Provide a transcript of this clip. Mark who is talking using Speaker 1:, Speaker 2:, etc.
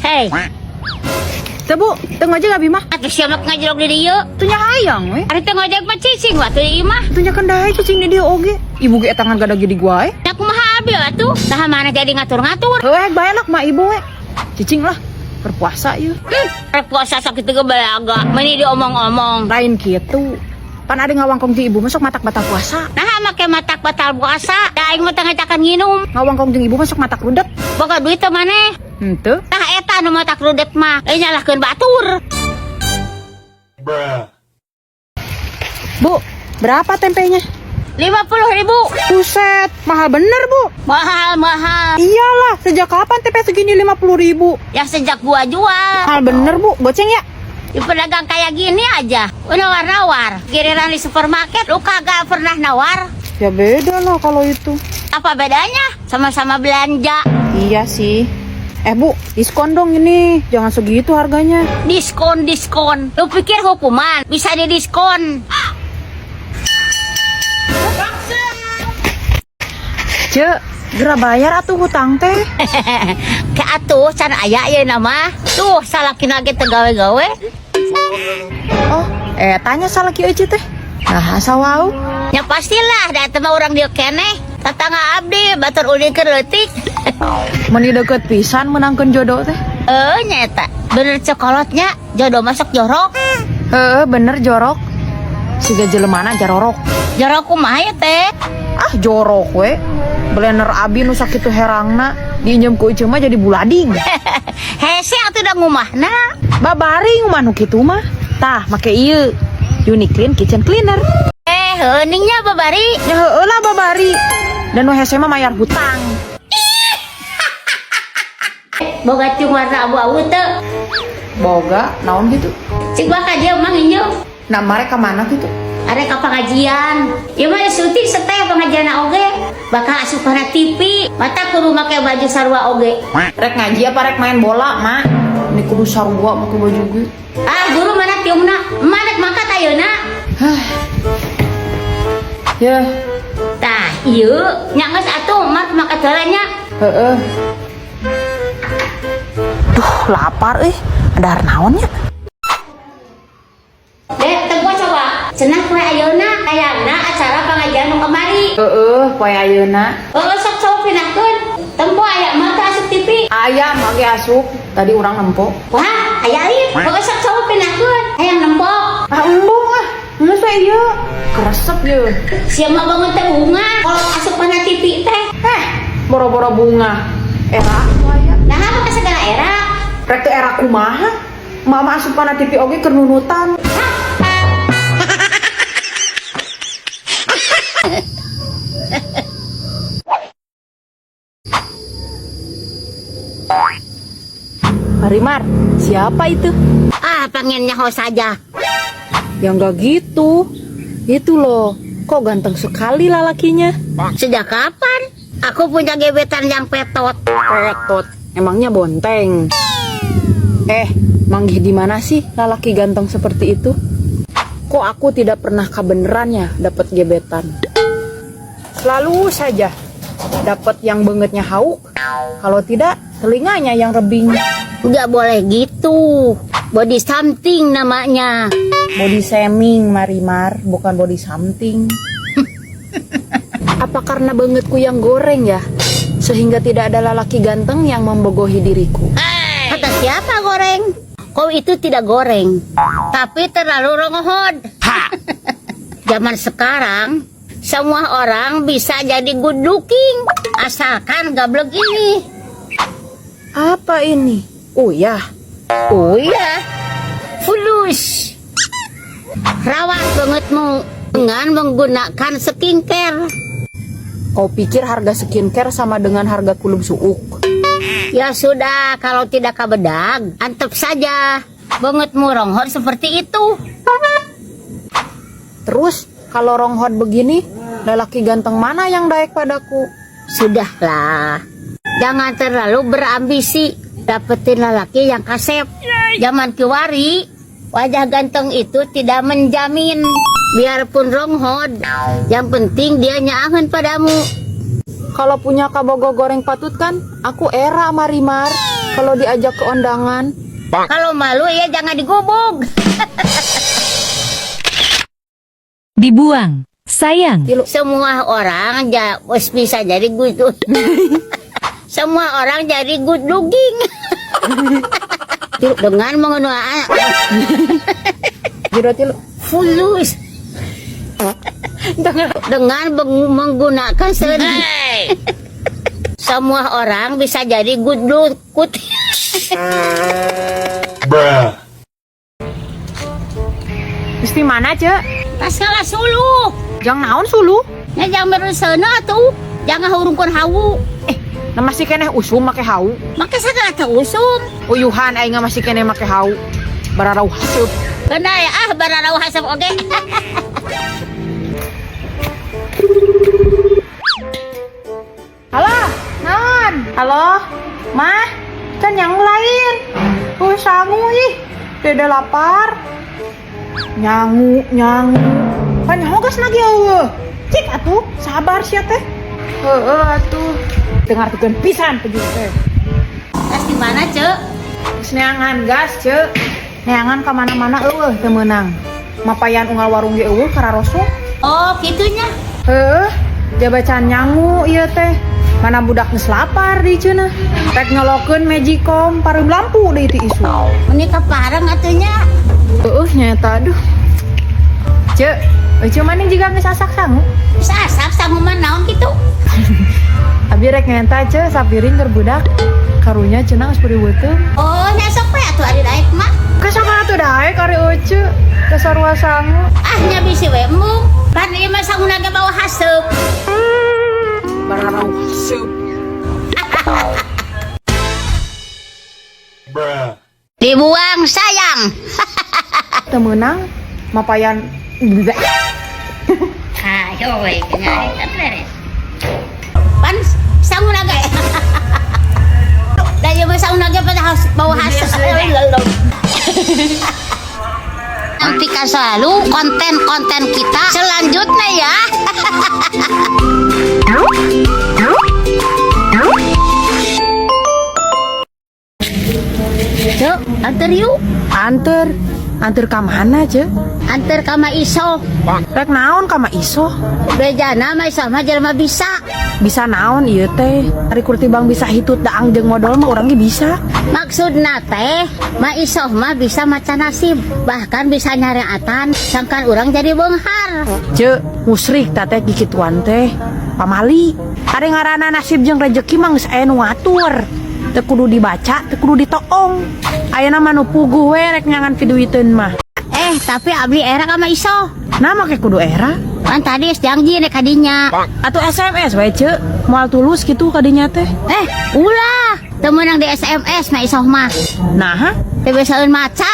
Speaker 1: Hei,
Speaker 2: Bu, tengok aja gabi mah.
Speaker 1: atuh siapa ngajelok di dieu?
Speaker 2: Tunya hayang we.
Speaker 1: Ari teu ngojek mah cicing wa teu ieu mah.
Speaker 2: Tunya kendai cicing di dia oge. Ibu ge tangan gada gede gua we.
Speaker 1: Da kumaha abi atuh? Saha mana jadi ngatur-ngatur?
Speaker 2: Heuh bae mah ibu we. Cicing lah. Berpuasa yeuh.
Speaker 1: Rek puasa sok kitu ge balaga. Meni diomong-omong.
Speaker 2: Lain kitu. Pan ada ngawangkong ti ibu masuk matak batal puasa.
Speaker 1: Nah make matak batal puasa. Da aing mah teu ngetakan nginum.
Speaker 2: Ngawangkong jeung ibu masuk matak rudet.
Speaker 1: Boga duit teu maneh.
Speaker 2: Henteu.
Speaker 1: Tah eta nu matak rudet mah. Nyalahkeun batur.
Speaker 2: Bu, berapa tempenya?
Speaker 1: 50.000.
Speaker 2: Buset, mahal bener bu.
Speaker 1: Mahal.
Speaker 2: Iyalah, sejak kapan tempe segini 50.000?
Speaker 1: Ya sejak gua jual.
Speaker 2: Mahal bener bu, goceng ya?
Speaker 1: Di pedagang kayak gini aja nawar-nawar. Giliran di supermarket lu kagak pernah nawar.
Speaker 2: Ya beda lah kalau itu.
Speaker 1: Apa bedanya? Sama-sama belanja.
Speaker 2: Iya sih. Bu, diskon dong ini. Jangan segitu harganya.
Speaker 1: Diskon. Lu pikir hukuman bisa didiskon?
Speaker 2: Cek, gera bayar atuh hutang teh.
Speaker 1: Ke atuh can aya ye nama. Tuh salakina ge teu gawe-gawe.
Speaker 2: Oh, tanya salah kieu teh. Nah, sawau.
Speaker 1: Ya pastilah da teh mah urang dieu keneh. Tatangga abdi batur ulin keur leutik.
Speaker 2: Meni deket pisan menangkeun jodoh teh.
Speaker 1: Nyata. Bener cokolotnya jodoh masuk jorok.
Speaker 2: Bener jorok. Siga jelemana jarorok.
Speaker 1: Jorok kumaha ya teh?
Speaker 2: Ah, jorok we. Blender abi nu sakitu herangna diinjem ku iceu mah jadi bulading.
Speaker 1: Hese atuh da ngumahna.
Speaker 2: Babari ngumah nu kitu mah. Tah, make ieu. Uniclean Kitchen Cleaner.
Speaker 1: Heuningnya babari.
Speaker 2: Ya heueuh lah babari. Dan nu hese mah mayar hutang.
Speaker 1: Boga cung warna abu-abu teu.
Speaker 2: Boga, naon gitu?
Speaker 1: Cik bakal dia mah nginjem.
Speaker 2: Nah, mereka mana gitu?
Speaker 1: Ada ka pengajian. Ieu mah syuting seteh pengajian oge. Bakal asupana TV. Mata kudu make baju sarua oge.
Speaker 2: Rek ngaji apa rek main bola, Mak? Ini kudu sarua make baju gitu.
Speaker 1: Guru mana tiungna? Manek mangkat ayeuna.
Speaker 2: Ya,
Speaker 1: Tah, ieu nya geus atuh mat mangkat heula nya.
Speaker 2: heeh. Duh, lapar Ada naonnya?
Speaker 1: Dek, teu coba. Cenah poe ayeuna kayakna acara pengajian nu kamari.
Speaker 2: Poe ayeuna.
Speaker 1: Sok sok pinahkeun. Tempo aya mah teh asup TV.
Speaker 2: Aya mage asup. Tadi urang nempo.
Speaker 1: Wah, aya ieu. Sok sok pinahkeun. Hayang nempok.
Speaker 2: Embung Geus we ieu. Keresep ye.
Speaker 1: Sia mah banget teh bunga. Kalau asup mana TV teh.
Speaker 2: Boro-boro bunga. Era aya.
Speaker 1: Nah, apa segala era?
Speaker 2: Rek teu era kumaha? Mama asup kana TV oge keur nunutan. Marimar, siapa itu?
Speaker 1: Pengennya ho saja.
Speaker 2: Ya enggak gitu. Itu loh, kok ganteng sekali lalakinya.
Speaker 1: Sejak kapan? Aku punya gebetan yang petot.
Speaker 2: Petot, emangnya bonteng. Manggih di mana sih lalaki ganteng seperti itu? Kok aku tidak pernah kebenerannya dapat gebetan? Selalu saja dapat yang bengetnya hauk. Kalau tidak, telinganya yang rebing.
Speaker 1: Gak boleh gitu. Body something namanya.
Speaker 2: Body shaming, Marimar, bukan body something. Apa karena bengetku yang goreng ya? Sehingga tidak ada lelaki ganteng yang membogohi diriku.
Speaker 1: Kata siapa goreng? Kau itu tidak goreng, tapi terlalu rongohod. Zaman sekarang, semua orang bisa jadi good looking, asalkan gablek ini.
Speaker 2: Apa ini? Uyah.
Speaker 1: Fulus. Rawat bangetmu dengan menggunakan skincare.
Speaker 2: Kau pikir harga skincare sama dengan harga kulub suuk?
Speaker 1: Ya sudah, kalau tidak kabedag, antep saja. Bangetmu ronghod seperti itu.
Speaker 2: Terus, kalau ronghod begini, lelaki ganteng mana yang daek padaku?
Speaker 1: Sudahlah, jangan terlalu berambisi. Dapetin lelaki yang kasep. Zaman kiwari, wajah ganteng itu tidak menjamin. Biarpun ronghod, yang penting dia nyaman padamu.
Speaker 2: Kalau punya kabogo goreng patut kan, aku era Marimar. kalau diajak ke undangan.
Speaker 1: Kalau malu ya jangan digubug.
Speaker 3: Dibuang. Sayang.
Speaker 1: Semua orang bisa jadi good. Semua orang jadi good looking. Dengan mengenai
Speaker 2: Jero tilu.
Speaker 1: fulus. Dengan menggunakan seni. Semua orang bisa jadi good look.
Speaker 2: Mesti mana, Cek?
Speaker 1: Tas salah sulu.
Speaker 2: Jang naon sulu?
Speaker 1: Ya jangan meresana tuh. Jangan hurungkan hawu.
Speaker 2: Nah masih keneh usum make hau.
Speaker 1: Maka sagala teu usum.
Speaker 2: Uyuhan aing masih keneh make hau. Bararau hasup.
Speaker 1: Kena ya bararau hasap oge.
Speaker 2: Halo, naon? Halo, mah, kan yang lain. Sangu ih, dede lapar. Nyangu. Kan nyogas lagi eueuh. Cik atuh, sabar sia teh. Heeh atuh. Dengar tukeun pisan pejuh teh.
Speaker 1: Tas di mana, Cek?
Speaker 2: Geus neangan gas, Cek. Neangan ka mana-mana eueuh teu meunang. Mapayan unggal warung ge eueuh kararoso.
Speaker 1: Oh, gitunya.
Speaker 2: Heeh, jabacan nyangu ieu teh. Mana budak geus lapar di cenah. Rek nyolokeun Magicom pareum lampu deui ti isu.
Speaker 1: Ini kepareng atunya.
Speaker 2: Heeh nyata aduh. Cek, eueuh maning jiga geus asak sangu.
Speaker 1: Bisa asap sangu mah naon gitu.
Speaker 2: Abi rek nyata cek sapiring keur budak. Karunya cenah geus peureuteuh.
Speaker 1: Oh, nya sok we atuh ari daek mah.
Speaker 2: Kasaka atuh daek ari eueuh kasarua sangu.
Speaker 1: Ah, nya bisi we embung. Kan ieu mah sanguna ge bawa haseup.
Speaker 2: Bararau hasup.
Speaker 1: Dibuang sayang.
Speaker 2: Teu meunang mapayan
Speaker 1: Ayo we nyari kan beres. Pan sanguna ge. Da ieu mah sanguna ge pada bawa haseup. Nantikan selalu konten-konten kita selanjutnya ya. Cuk, antar yuk.
Speaker 2: Anter ka mana, Cek?
Speaker 1: Antar kama iso.
Speaker 2: Rek naon ka mah iso?
Speaker 1: Bejana mah iso mah jelema bisa.
Speaker 2: Bisa naon ieu teh? Ari kurti bang bisa hitut daang jeung modal mah urang ge bisa.
Speaker 1: Maksudna teh, mah iso mah bisa maca nasib. Bahkan bisa nyareatan sangkan urang jadi beunghar.
Speaker 2: Cek, musrik teh gigituan teh. Pamali. Ari ngaranna nasib jeung rejeki mah geus aya nu ngatur. Teu kudu dibaca, teu kudu ditoong. Ayeuna mah nu puguh we rek nyangan piduiteun mah.
Speaker 1: Tapi abdi era kama iso.
Speaker 2: Nah make kudu era.
Speaker 1: Kan tadi janji nek kadinya.
Speaker 2: Atuh SMS we Cek. Moal tulus kitu kadinya teh.
Speaker 1: Ulah. Teu meunang di SMS mah iso mah.
Speaker 2: Nah,
Speaker 1: Teu bisaeun maca.